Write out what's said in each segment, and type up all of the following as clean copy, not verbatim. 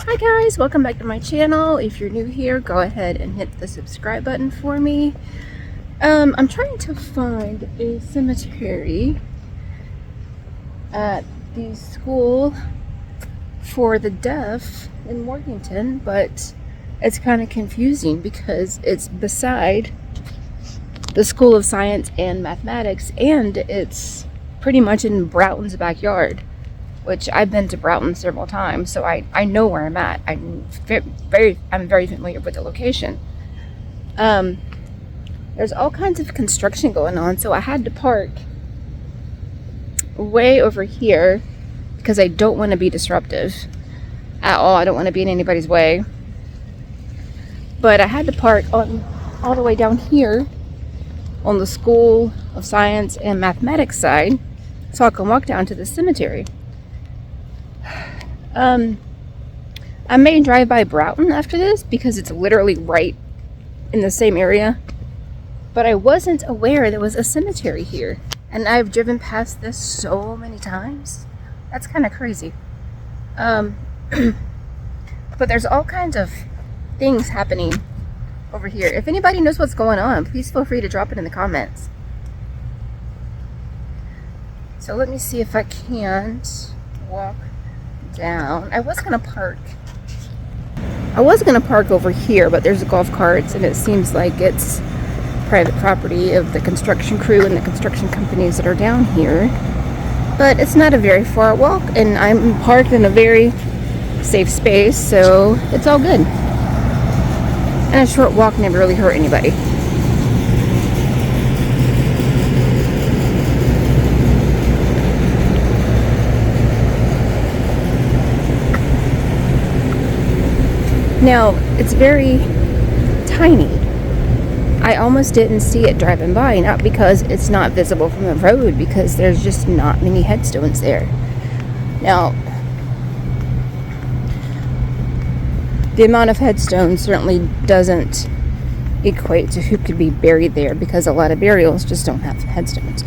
Hi guys, welcome back to my channel. If you're new here, go ahead and hit the subscribe button for me. I'm trying to find a cemetery at the school for the deaf in Morganton, but it's kind of confusing because it's beside the School of Science and Mathematics, and it's pretty much in Broughton's backyard, which I've been to Broughton several times, so I know where I'm at. I'm very familiar with the location. There's all kinds of construction going on, so I had to park way over here because I don't want to be disruptive at all. I don't want to be in anybody's way. But I had to park on all the way down here on the School of Science and Mathematics side so I can walk down to the cemetery. I may drive by Broughton after this because it's literally right in the same area, but I wasn't aware there was a cemetery here, and I've driven past this so many times. That's kind of crazy. But there's all kinds of things happening over here. If anybody knows what's going on, please feel free to drop it in the comments. So let me see if I can't walk down. I was gonna park over here, but there's golf carts and it seems like it's private property of the construction crew and the construction companies that are down here. But it's not a very far walk, and I'm parked in a very safe space, so it's all good. And a short walk never really hurt anybody. Now, it's very tiny. I almost didn't see it driving by, not because it's not visible from the road, because there's just not many headstones there. Now, the amount of headstones certainly doesn't equate to who could be buried there, because a lot of burials just don't have headstones.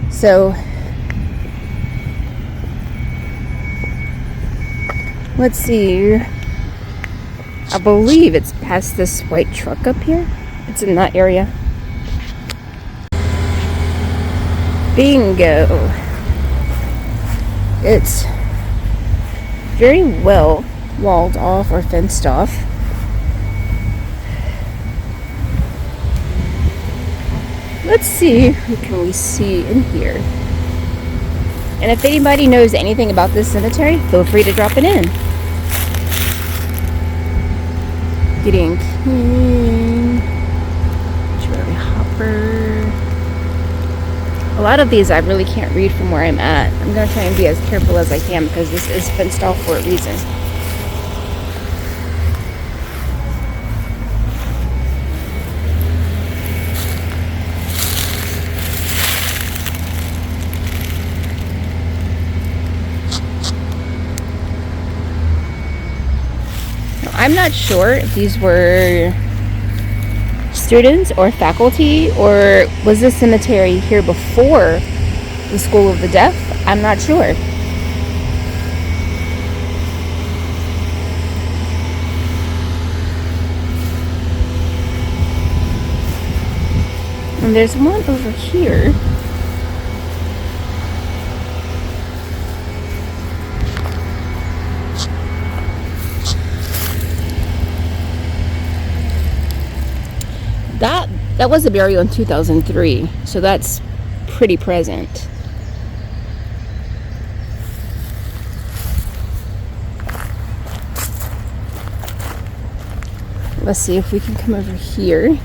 So, let's see. I believe it's past this white truck up here. It's in that area. Bingo. It's very well walled off or fenced off. Let's see who can we see in here. And if anybody knows anything about this cemetery, feel free to drop it in. Gideon King, Cherry Hopper. A lot of these I really can't read from where I'm at. I'm going to try and be as careful as I can because this is fenced off for a reason. I'm not sure if these were students or faculty, or was this cemetery here before the School of the Deaf? I'm not sure. And there's one over here. That was a burial in 2003, so that's pretty present. Let's see if we can come over here.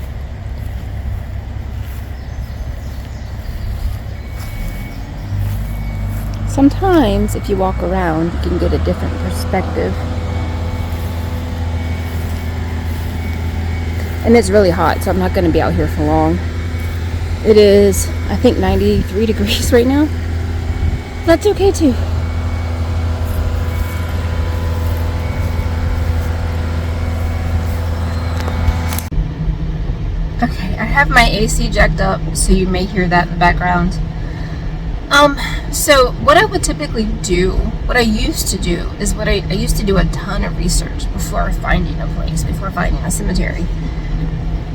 Sometimes if you walk around, you can get a different perspective. And it's really hot, so I'm not going to be out here for long. It is, I think, 93 degrees right now. That's okay too. Okay, I have my AC jacked up, so you may hear that in the background. So what I would typically do, what I used to do, is I used to do a ton of research before finding a place, before finding a cemetery.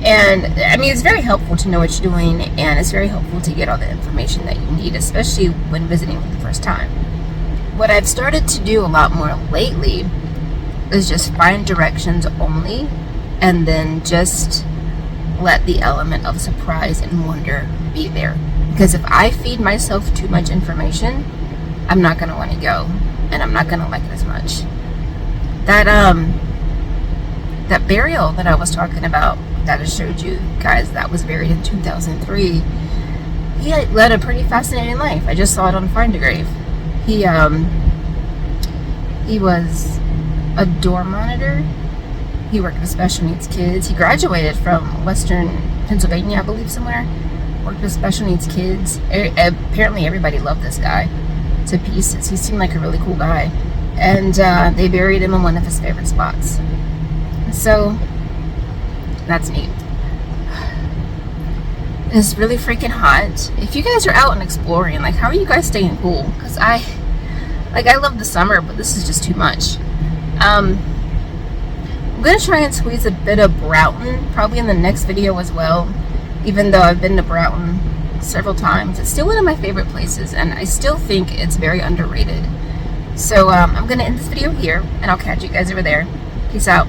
And I mean, it's very helpful to know what you're doing, and it's very helpful to get all the information that you need, especially when visiting for the first time. What I've started to do a lot more lately is just find directions only, and then just let the element of surprise and wonder be there. Because if I feed myself too much information, I'm not going to want to go, and I'm not going to like it as much. That burial that I was talking about, that I showed you guys, that was buried in 2003, he had led a pretty fascinating life. I just saw it on Find a Grave. He was a door monitor. He worked with special needs kids. He graduated from Western Pennsylvania, I believe, somewhere. Worked with special needs kids. Apparently everybody loved this guy to pieces. He seemed like a really cool guy. And they buried him in one of his favorite spots. So that's neat. It's really freaking hot. If you guys are out and exploring, like, how are you guys staying cool? Because I love the summer, but this is just too much. I'm gonna try and squeeze a bit of Broughton probably in the next video as well. Even though I've been to Broughton several times, it's still one of my favorite places, and I still think it's very underrated. So I'm gonna end this video here, and I'll catch you guys over there. Peace out.